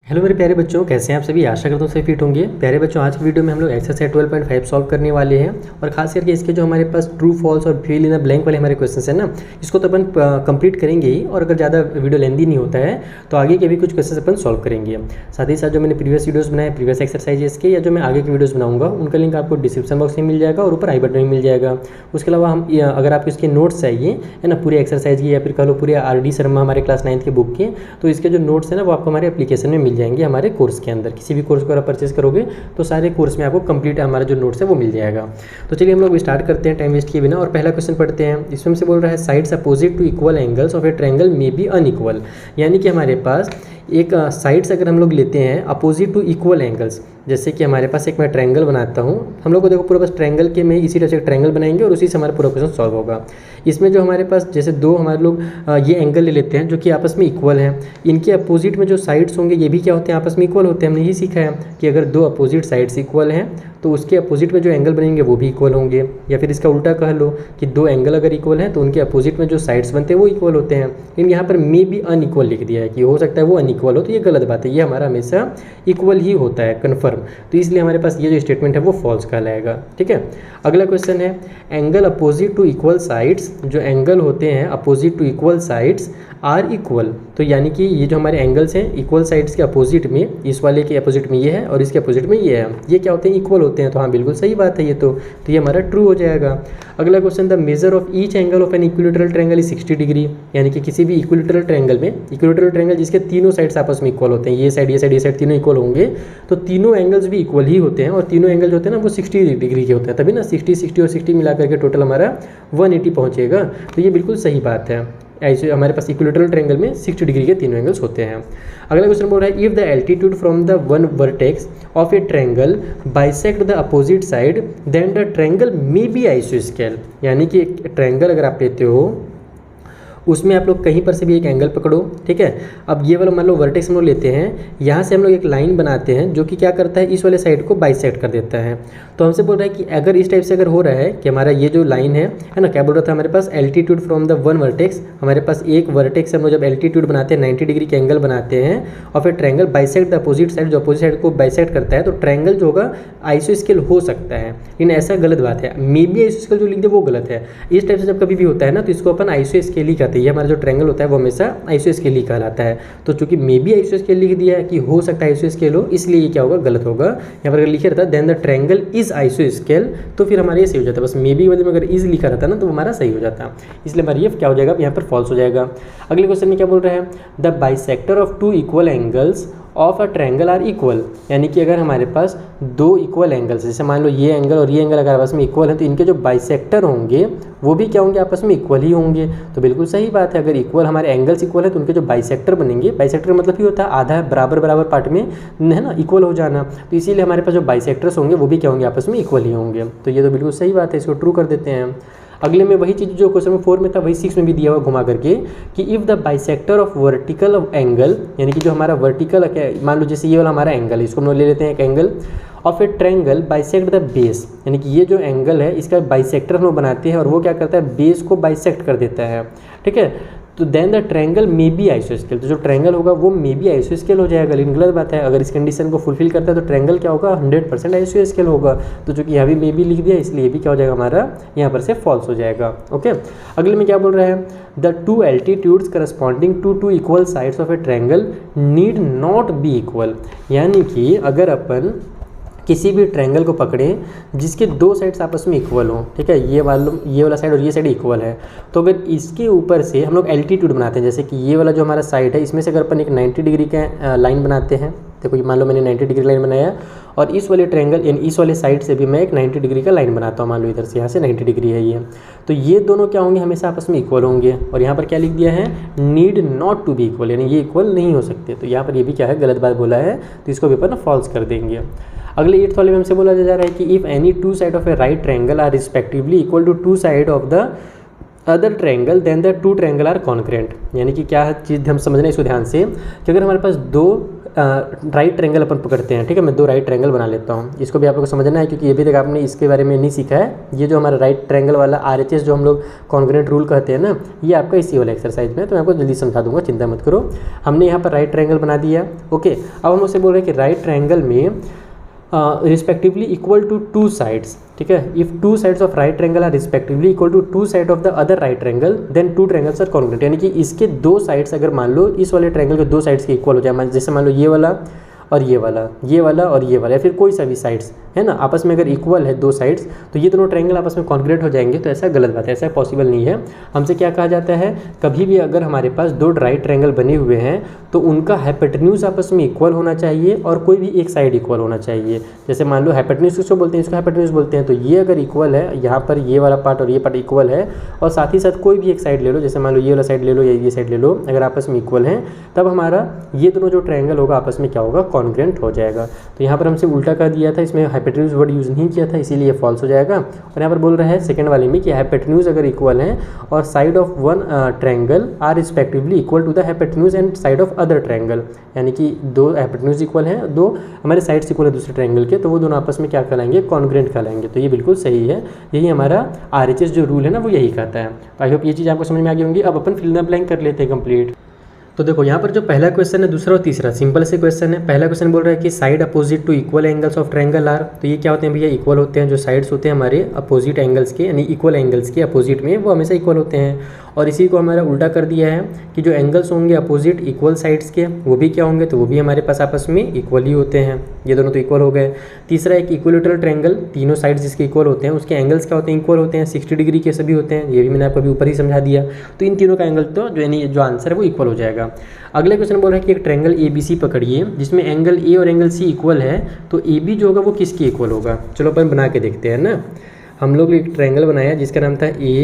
Hello मेरे प्यारे बच्चों, कैसे हैं आप सभी। आशा करता हूँ सभी फिट होंगे। प्यारे बच्चों, आज की वीडियो में हम लोग एक्सरसाइज 12.5 सॉल्व करने वाले हैं और खास करके इसके जो हमारे पास ट्रू फॉल्स और फिल इन द ब्लैंक वाले हमारे क्वेश्चन है ना, इसको तो अपन कंप्लीट करेंगे ही। और अगर ज़्यादा वीडियो लेंदी नहीं होता है तो आगे के भी कुछ क्वेश्चन अपन सॉल्व करेंगे। साथ ही साथ जो मैंने प्रीवियस वीडियोज़ बनाए, प्रीवियस एक्सरसाइजेस के, या जो मैं आगे की वीडियोज़ बनाऊंगा, उनका लिंक आपको डिस्क्रिप्शन बॉक्स में मिल जाएगा और ऊपर आई बटन में मिल जाएगा। उसके अलावा हम अगर आपको इसके नोट्स चाहिए है ना, पूरे एक्सरसाइज की, या फिर कह लो पूरे RD शर्मा हमारे क्लास 9th के बुक के, तो इसके जो नोट्स हैं ना वो आपको हमारे एप्लीकेशन में मिल जाएंगे। हमारे कोर्स के अंदर किसी भी कोर्स को अगर परचेस करोगे तो सारे कोर्स में आपको कंप्लीट हमारा जो नोट्स है वो मिल जाएगा। तो चलिए हम लोग स्टार्ट करते हैं टाइम वेस्ट किए बिना और पहला क्वेश्चन पढ़ते हैं। इसमें से बोल रहा है sides opposite to equal angles of a triangle may be unequal. यानी कि हमारे पास एक साइड्स अगर हम लोग लेते हैं अपोजिट टू इक्वल एंगल्स, जैसे कि हमारे पास एक मैं ट्रायंगल बनाता हूँ, हम लोग को देखो पूरा बस ट्रायंगल के में इसी तरह से ट्रायंगल बनाएंगे और उसी से हमारा पूरा क्वेश्चन सॉल्व होगा। इसमें जो हमारे पास जैसे दो हमारे लोग ये एंगल ले लेते हैं जो कि आपस में इक्वल हैं, इनके अपोजिट में जो साइड्स होंगे ये भी क्या होते हैं, आपस में इक्वल होते हैं। हमने यही सीखा है कि अगर दो अपोजिट साइड्स इक्वल हैं तो उसके अपोजिट में जो एंगल बनेंगे वो भी इक्वल होंगे। या फिर इसका उल्टा कह लो कि दो एंगल अगर इक्वल हैं तो उनके अपोजिट में जो साइड्स बनते हैं वो इक्वल होते हैं। लेकिन यहाँ पर मे बी अनइक्वल लिख दिया है कि हो सकता है वो अनइक्वल हो, तो ये गलत बात है। ये हमारा हमेशा इक्वल ही होता है, कन्फर्म। तो इसलिए हमारे पास ये जो स्टेटमेंट है वो फॉल्स कहलाएगा। ठीक है, अगला क्वेश्चन है angle opposite to equal sides. जो एंगल होते हैं opposite to equal sides are equal. तो यानी कि ये जो हमारे एंगल्स हैं इक्वल साइड्स के अपोजिट में, इस वाले के अपोजिट में ये है और इसके अपोजिट में ये है, ये क्या होते हैं, इक्वल होते हैं। तो हाँ, बिल्कुल सही बात है ये तो ये हमारा ट्रू हो जाएगा। अगला question, the measure of each angle of an equilateral triangle is 60 degree. यानी कि किसी भी इक्विलेटरल ट्रायंगल में, इक्विलेटरल ट्रायंगल जिसके तीनों साइड्स आपस में इक्वल होते हैं, ये साइड ये साइड ये साइड तीनों इक्वल होंगे, तो तीनों एंगल्स भी इक्वल ही होते हैं। और तीनों एंगल जो होते हैं ना वो 60 डिग्री के होते हैं, तभी ना 60 60 और 60 मिला करके टोटल हमारा 180 पहुँचेगा। तो ये बिल्कुल सही बात है। ऐसे हमारे पास इक्विलेटरल ट्रायंगल में 60 डिग्री के तीनों एंगल्स होते हैं। अगला क्वेश्चन बोल रहा है if the altitude from the one vertex of a triangle bisect the opposite side then the triangle may be आइसोस्केल। यानी कि ट्रायंगल अगर आप लेते हो उसमें आप लोग कहीं पर से भी एक एंगल पकड़ो। ठीक है, अब ये वाला मान लो वर्टेक्स हम लोग लेते हैं, यहाँ से हम लोग एक लाइन बनाते हैं जो कि क्या करता है, इस वाले साइड को बाइसेक्ट कर देता है। तो हमसे बोल रहा है कि अगर इस टाइप से अगर हो रहा है कि हमारा ये जो लाइन है ना, क्या बोल रहा था हमारे पास altitude from the one vertex, हमारे पास एक वर्टेक्स हम लोग जब एल्टीट्यूड बनाते हैं 90 डिग्री के एंगल बनाते हैं और फिर triangle bisect the opposite side, जो अपोजिट साइड को बाइसेक्ट करता है, तो ट्रायंगल जो होगा आइसोस्केल हो सकता है। लेकिन ऐसा गलत बात है, मे बी आइसोस्केल जो लिख दे वो गलत है। इस टाइप से जब कभी भी होता है ना तो इसको अपन आइसोस्केल ही कहते हैं। ये हमारा जो ट्रायंगल होता है वो हमेशा आइसोस्केल ही कहलाता है। तो चूंकि मे बी आइसोस्केल लिख दिया है कि हो सकता है आइसोस्केल हो, इसलिए ये क्या होगा, गलत होगा। यहाँ पर अगर लिखा रहता है देन द ट्रायंगल इज आइसोस्केल तो फिर हमारा ये सही हो जाता है। बस मे बी के बदले में अगर इज लिखा रहता है ना तो हमारा सही हो जाता है, इसलिए हमारा ये क्या हो जाएगा, यहाँ पर फॉल्स हो जाएगा। अगले क्वेश्चन में क्या बोल रहा है, the bisector of two equal angles of a triangle are equal. यानी कि अगर हमारे पास दो इक्वल एंगल्स, जैसे मान लो ये एंगल और ये एंगल अगर आपस में इक्वल है तो इनके जो बाइसेक्टर होंगे वो भी क्या होंगे, आपस में इक्वल ही होंगे। तो बिल्कुल सही बात है, अगर इक्वल हमारे एंगल्स इक्वल है तो उनके जो बाइसेक्टर बनेंगे, बाइसेक्टर मतलब ही होता है आधा बराबर बराबर पार्ट में है ना इक्वल हो जाना, तो इसीलिए हमारे पास जो बाइसेक्टर्स होंगे वो भी क्या होंगे, आपस में इक्वल ही होंगे। तो ये तो बिल्कुल सही बात है, इसको ट्रू कर देते हैं। अगले में वही चीज़ जो क्वेश्चन 4 में था वही 6 में भी दिया हुआ घुमा करके कि if the bisector of vertical of angle, यानी कि जो हमारा वर्टिकल मान लो जैसे ये वाला हमारा एंगल है, इसको हम लोग ले लेते हैं एक angle of a triangle bisect the base. यानी कि ये जो एंगल है इसका बाइसेक्टर हम लोग बनाते हैं और वो क्या करता है, बेस को बाइसेक्ट कर देता है। ठीक है, तो then the triangle may be आइसोस्केल। तो जो ट्रायंगल होगा वो मे बी आइसोस्केल हो जाएगा। लेकिन गलत बात है, अगर इस कंडीशन को फुलफिल करता है तो ट्रायंगल क्या होगा, 100% आइसोस्केल होगा। तो चूंकि यहाँ भी मे बी लिख दिया इसलिए ये भी क्या हो जाएगा, हमारा यहाँ पर से फॉल्स हो जाएगा। ओके, अगले में क्या बोल रहा है, the two altitudes corresponding to two equal sides of a triangle need not be equal. यानी कि अगर अपन किसी भी ट्रायंगल को पकड़ें जिसके दो साइड्स आपस में इक्वल हों, ठीक है, ये मालूम ये वाला साइड और ये साइड इक्वल है, तो अगर इसके ऊपर से हम लोग एल्टीट्यूड बनाते हैं, जैसे कि ये वाला जो हमारा साइड है इसमें से अगर अपन एक 90 डिग्री का लाइन बनाते हैं, देखो ये मान लो मैंने 90 डिग्री लाइन बनाया और इस वाले ट्रायंगल यानी इस वाले साइड से भी मैं एक 90 डिग्री का लाइन बनाता हूँ, मान लो इधर से यहाँ से 90 डिग्री है ये, तो ये दोनों क्या होंगे, हमेशा आपस में इक्वल होंगे। और यहाँ पर क्या लिख दिया है, need not to be equal, यानी ये इक्वल नहीं हो सकते। तो यहाँ पर ये भी क्या है, गलत बात बोला है, तो इसको भी अपन फॉल्स कर देंगे। अगले 8th वाले में हमसे बोला जा रहा है कि if any two side of a right triangle are respectively equal to two side of the other triangle then the two triangle are concurrent. यानी कि क्या चीज़ हम समझना है इसको ध्यान से कि अगर हमारे पास दो राइट ट्रायंगल अपन पकड़ते हैं, ठीक है। मैं 2 राइट ट्रायंगल बना लेता हूँ, इसको भी आप लोग को समझना है क्योंकि ये भी तक आपने इसके बारे में नहीं सीखा है। ये जो हमारा राइट ट्रायंगल वाला RHS जो हम लोग कॉन्ग्रुएंट रूल कहते हैं ना, ये आपका इसी वाला एक्सरसाइज में, तो मैं आपको जल्दी समझा दूंगा, चिंता मत करो। हमने यहाँ पर राइट ट्रायंगल बना दिया, ओके। अब हम उससे बोल रहे हैं कि राइट ट्रायंगल में रिस्पेक्टिवली इक्वल टू 2 साइड्स, ठीक है। If 2 sides of right triangle are respectively equal to 2 side of the other right triangle, then 2 triangles are congruent. यानी कि इसके 2 साइड्स अगर मान लो इस वाले ट्रायंगल के 2 साइड्स के इक्वल हो जाए, जैसे मान लो ये वाला और ये वाला, ये वाला और ये वाला, या फिर कोई सा भी साइड्स है ना, आपस में अगर इक्वल है 2 साइड्स, तो ये दोनों ट्रायंगल आपस में कॉन्ग्रुएंट हो जाएंगे। तो ऐसा गलत बात है, ऐसा पॉसिबल नहीं है। हमसे क्या कहा जाता है, कभी भी अगर हमारे पास 2 राइट ट्रायंगल बने हुए हैं तो उनका हाइपोटेन्यूज आपस में इक्वल होना चाहिए और कोई भी एक साइड इक्वल होना चाहिए। जैसे मान लो हाइपोटेन्यूज किसको बोलते हैं, इसको हाइपोटेन्यूज बोलते हैं। तो ये अगर इक्वल है, यहाँ पर ये वाला पार्ट और ये पार्ट इक्वल है, और साथ ही साथ कोई भी एक साइड ले लो, जैसे मान लो ये वाला साइड ले लो या ये साइड ले लो, अगर आपस में इक्वल हैं, तब हमारा ये दोनों जो ट्रायंगल होगा आपस में क्या होगा, कॉन्ग्रुएंट हो जाएगा। तो यहाँ पर हमसे उल्टा कर दिया था, इसमें हाइपोटेन्यूज वर्ड यूज़ नहीं किया था, इसीलिए फॉल्स हो जाएगा। और यहाँ पर बोल रहा है सेकंड वाले में कि हाइपोटेन्यूज अगर इक्वल हैं और side of one triangle are respectively equal to the hypotenuse and side of other triangle, यानी कि 2 हाइपोटेन्यूज इक्वल हैं, 2 हमारे साइड्स इक्वल है दूसरे ट्रायंगल के, तो वो दोनों आपस में क्या कहलाएंगे, कॉन्ग्रुएंट कहलाएंगे। तो ये बिल्कुल सही है, यही हमारा RHS जो रूल है ना, वो यही कहता है। तो आई होप ये चीज़ आपको समझ में आ गई होंगी। अब अपन फिल इन द ब्लैंक कर लेते हैं कंप्लीट। तो देखो यहाँ पर जो पहला क्वेश्चन है, दूसरा और तीसरा सिंपल से क्वेश्चन है। पहला क्वेश्चन बोल रहा है कि side opposite to equal angles of triangle are. तो ये क्या होते हैं भैया, इक्वल होते हैं। जो साइड्स होते हैं हमारे अपोजिट एंगल्स के, यानी इक्वल एंगल्स के अपोजिट में, वो हमेशा इक्वल होते हैं। और इसी को हमारा उल्टा कर दिया है कि जो एंगल्स होंगे अपोजिट इक्वल साइड्स के, वो भी क्या होंगे, तो वो भी हमारे पास आपस में इक्वल ही होते हैं। ये दोनों तो इक्वल हो गए। तीसरा एक इक्विलेटरल ट्रायंगल, तीनों साइड्स जिसके इक्वल होते हैं उसके एंगल्स क्या होते हैं, इक्वल होते हैं, 60 डिग्री के सभी होते हैं। ये भी मैंने आपको अभी ऊपर ही समझा दिया। तो इन तीनों का एंगल तो जो यानी जो आंसर है वो इक्वल हो जाएगा। अगले क्वेश्चन बोल रहा है कि एक ट्रायंगल ABC पकड़िए जिसमें एंगल A और एंगल C इक्वल है, तो AB जो होगा वो किसके इक्वल होगा। चलो अपन बना के देखते हैं ना। हम लोग एक ट्रायंगल बनाया जिसका नाम था A,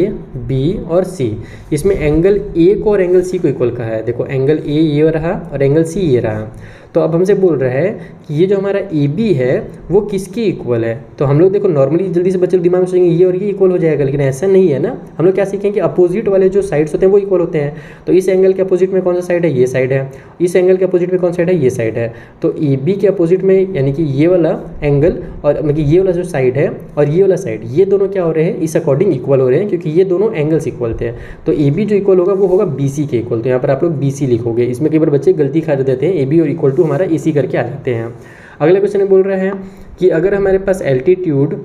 B और C। इसमें एंगल A को और एंगल C को इक्वल कहा है। देखो एंगल A ये रहा और एंगल C ये रहा। तो अब हमसे बोल रहा है कि ये जो हमारा AB है वो किसके इक्वल है। तो हम लोग देखो नॉर्मली जल्दी से बच्चे दिमाग में सोचेंगे ये और ये इक्वल हो जाएगा, लेकिन ऐसा नहीं है ना। हम लोग क्या सीखेंगे कि अपोजिट वाले जो साइड्स होते हैं वो इक्वल होते हैं। तो इस एंगल के अपोजिट में कौन सा साइड है, ये साइड है। इस एंगल के अपोजिट में कौन सा साइड है, ये साइड है। तो AB के अपोजिट में यानी कि ये वाला एंगल और मतलब ये वाला जो साइड है और ये वाला साइड, ये दोनों क्या हो रहे हैं, इस अकॉर्डिंग इक्वल हो रहे हैं क्योंकि ये दोनों एंगल्स इक्वल थे। तो AB जो इक्वल होगा वो होगा BC के इक्वल। तो यहाँ पर आप लोग BC लिखोगे। इसमें कई बार बच्चे गलती खा देते हैं, AB और इक्वल टू हमारा AC करके आ जाते हैं। अगले क्वेश्चन में बोल रहे हैं कि अगर हमारे पास एल्टीट्यूड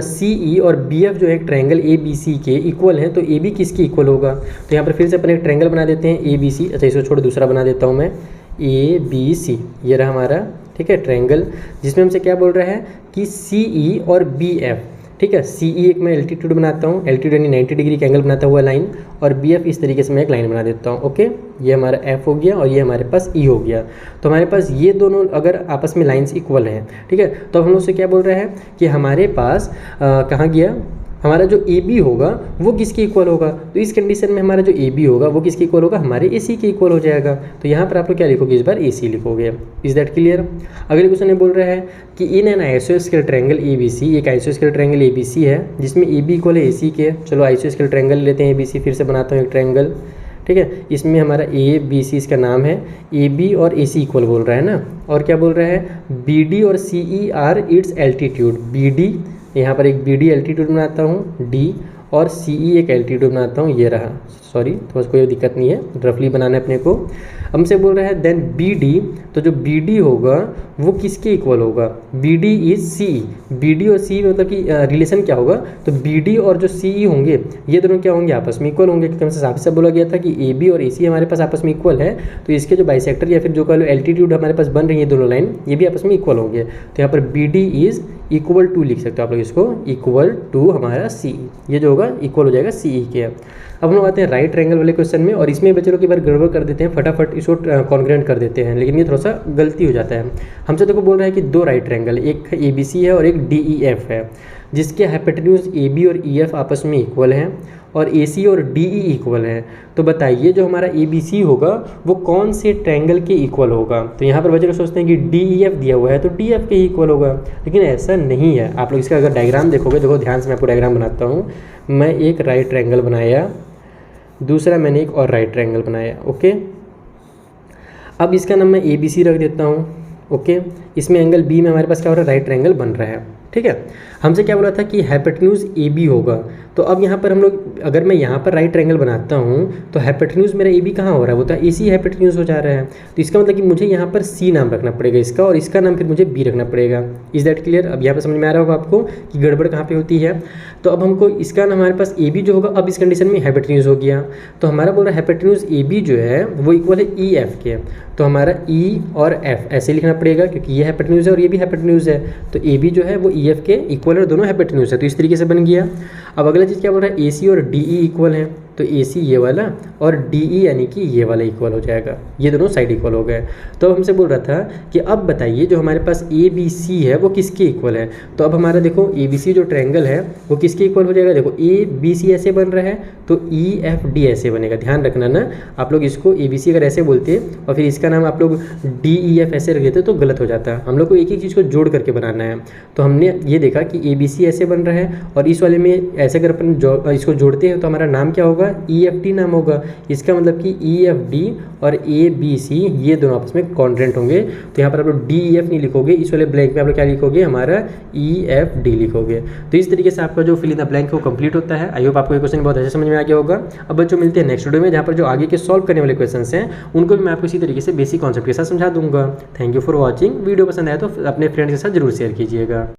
CE और BF जो है एक ट्रायंगल ABC के इक्वल हैं, तो AB किसकी इक्वल होगा। तो यहाँ पर फिर से अपन एक ट्रायंगल बना देते हैं ABC। अच्छा इसको छोड़ दूसरा बना देता हूँ मैं, ABC। ये रहा हमारा, ठीक है, ट्रायंगल, जिसमें हमसे क्या बोल रहा है कि CE और BF, ठीक है। CE एक मैं एल्टीट्यूड बनाता हूँ, एल्टीट्यूड यानी 90 डिग्री का एंगल बनाता हुआ लाइन, और BF इस तरीके से मैं एक लाइन बना देता हूँ। ओके, ये हमारा F हो गया और ये हमारे पास E हो गया। तो हमारे पास ये दोनों अगर आपस में लाइंस इक्वल हैं, ठीक है, तो हम लोग से क्या बोल रहा है कि हमारे पास कहाँ गया, हमारा जो AB होगा वो किसके इक्वल होगा। तो इस कंडीशन में हमारा जो AB होगा वो किसके इक्वल होगा, हमारे AC के इक्वल हो जाएगा। तो यहाँ पर आप लोग क्या लिखोगे, इस बार AC लिखोगे। Is that clear. अगले क्वेश्चन में बोल रहा है कि इन एन आइसोस्केल ट्रायंगल ABC, एक आइसोस्केल ट्रायंगल ABC है जिसमें AB इक्वल है AC के। चलो आइसोस्केल ट्रायंगल लेते हैं ABC, फिर से बनाता हूँ एक ट्रायंगल, ठीक है। इसमें हमारा ABC इसका नाम है, AB और AC इक्वल बोल रहा है ना। और क्या बोल रहा है, BD और CE are its altitude. BD यहाँ पर एक BD एल्टीट्यूड बनाता हूँ, D और CE एक एल्टीट्यूड बनाता हूँ, ये रहा। सॉरी, तो बस कोई दिक्कत नहीं है, रफली बनाना है अपने को। हमसे बोल रहा है देन BD, तो जो BD होगा वो किसके इक्वल होगा, BD इज CE। BD और CE मतलब कि रिलेशन क्या होगा, तो BD और जो CE होंगे ये दोनों क्या होंगे, आपस में इक्वल होंगे, क्योंकि हमसे साफ साफ बोला गया था कि AB और AC हमारे पास आपस में इक्वल है। तो इसके जो बाइसेक्टर या फिर जो कह लो एल्टीट्यूड हमारे पास बन रही है दोनों लाइन, ये भी आपस में इक्वल होंगे। तो यहाँ पर BD इज इक्वल टू लिख सकते हो आप लोग इसको, इक्वल टू हमारा CE, ये जो होगा इक्वल हो जाएगा CE के। अब हम लोग आते हैं राइट ट्रायंगल वाले क्वेश्चन में, और इसमें बच्चे लोग की बार गड़बड़ कर देते हैं, फटाफट इसको कॉन्ग्रुएंट कर देते हैं, लेकिन ये थोड़ा सा गलती हो जाता है। हमसे देखो बोल रहा है कि 2 राइट ट्रायंगल, एक ABC है और एक DEF है, जिसके हाइपोटेन्यूज AB और EF आपस में इक्वल हैं और AC और DE इक्वल है। तो बताइए जो हमारा ABC होगा वो कौन से ट्रायंगल के इक्वल होगा। तो यहाँ पर बच्चे लोग सोचते हैं कि DEF दिया हुआ है तो DF के ही इक्वल होगा, लेकिन ऐसा नहीं है। आप लोग इसका अगर डायग्राम देखोगे, देखो ध्यान से मैं आपको डायग्राम बनाता हूँ। मैं एक राइट ट्रायंगल बनाया, दूसरा मैंने एक और राइट ट्रायंगल बनाया, ओके। अब इसका नाम मैं ABC रख देता हूँ। ओके, इसमें एंगल B में हमारे पास क्या हो रहा है, राइट ट्रायंगल बन रहा है। ठीक है, हमसे क्या बोला था कि हाइपोटेन्यूज AB होगा। तो अब यहाँ पर हम लोग, अगर मैं यहाँ पर राइट ट्रायंगल बनाता हूँ तो हाइपोटेन्यूज मेरा AB कहाँ हो रहा है, वो तो AC हाइपोटेन्यूज हो जा रहा है। तो इसका मतलब कि मुझे यहाँ पर C नाम रखना पड़ेगा इसका, और इसका नाम फिर मुझे B रखना पड़ेगा। Is that clear? अब यहाँ पर समझ में आ रहा होगा आपको कि गड़बड़ कहाँ पर होती है। तो अब हमको इसका नाम हमारे पास AB जो होगा, अब इस कंडीशन में हाइपोटेन्यूज हो गया। तो हमारा बोल रहा है हाइपोटेन्यूज AB जो है वो इक्वल है EF के। तो हमारा E और F ऐसे लिखना पड़ेगा, क्योंकि ये हाइपोटेन्यूज है और ये भी हाइपोटेन्यूज है। तो AB जो है वो EF के इक्वल है, दोनों हाइपोटेन्यूज है। तो इस तरीके से बन गया। अब अगला चीज़ क्या बोल रहा है, AC और DE इक्वल है। तो AC ये वाला और DE यानी कि ये वाला इक्वल हो जाएगा, ये दोनों साइड इक्वल हो गए। तो अब हमसे बोल रहा था कि अब बताइए जो हमारे पास ABC है वो किसके इक्वल है। तो अब हमारा देखो ABC जो ट्रायंगल है वो किसके इक्वल हो जाएगा। देखो ABC ऐसे बन रहा है तो EFD ऐसे बनेगा। ध्यान रखना ना, आप लोग इसको ABC अगर ऐसे बोलते और फिर इसका नाम आप लोग DEF ऐसे रख देते तो गलत हो जाता। हम लोग को एक एक चीज़ को जोड़ करके बनाना है। तो हमने ये देखा कि ABC ऐसे बन रहा है और इस वाले में ऐसे अगर अपन इसको जोड़ते हैं तो हमारा नाम क्या होगा, EFD नाम होगा। इसका मतलब कि EFD और ABC ये दोनों आपस में कॉन्ग्रुएंट होंगे। तो यहाँ पर आप लोग DEF नहीं लिखोगे, इस वाले ब्लैंक में आप लोग क्या लिखोगे, हमारा EFD लिखोगे। तो इस तरीके से आपका जो फिल इन द ब्लैंक है वो कंप्लीट होता है। आई होप आपको ये क्वेश्चन बहुत अच्छे समझ में आ गया होगा। अब बच्चों मिलते हैं नेक्स्ट वीडियो में, जहाँ पर जो आगे के सॉल्व करने वाले क्वेश्चन हैं उनको भी मैं आपको इसी तरीके से बेसिक कॉन्सेप्ट के साथ समझा दूंगा। Thank you for watching. Video पसंद आया तो अपने फ्रेंड्स के साथ जरूर शेयर कीजिएगा।